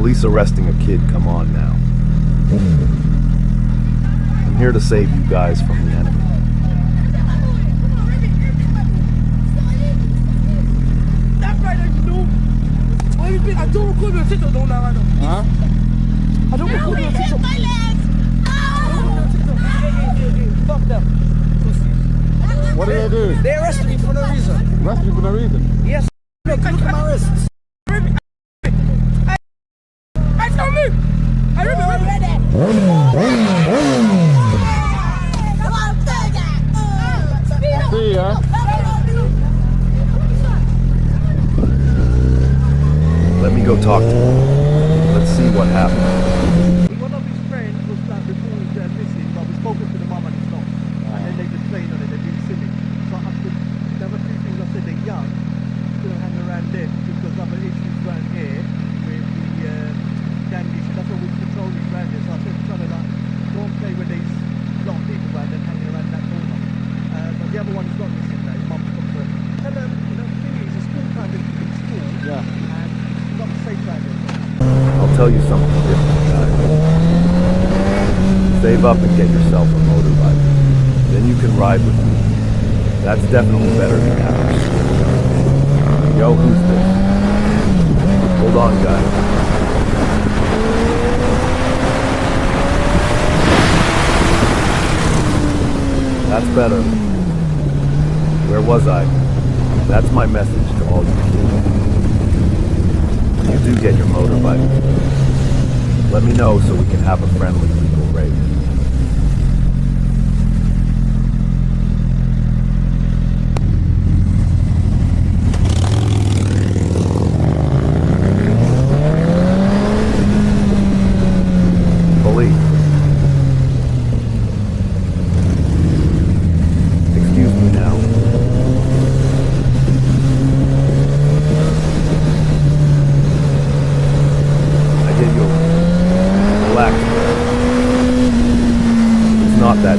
Police arresting a kid, come on now. I'm here to save you guys from the enemy. That Rider, no. Where you been? I don't record you on TikTok, don't I, Rider? Huh? I don't record you on TikTok. Fuck them. What did they do? They arrested me for no reason. Arrested you for no reason? Yes. Look at my wrists. I tell me. I remember. See ya. Let me go talk to him. Let's see what happened. One of his friends was like reported missing, but we spoken to the mum and it's not. And then they just playing on it, they're being silly. So I could, there were two things I said, they're young, still hang around there because other issues around here with the gang issue. That's what we control these around here. So I said, trying to like, don't play with these lot of people around and hanging around that corner. But the other one is not missing now, his mum's got to tell them, you know, the thing is, it's school time, they're in school. Yeah. And it's not safe around here. I'll tell you something different, guys. Save up and get yourself a motorbike. Then you can ride with me. That's definitely better than after school. Yo, who's this? Hold on, guys. That's better. Where was I? That's my message to all you kids. When you do get your motorbike, let me know so we can have a friendly legal race. Police. Excuse me now. I get you. Relax. It's not that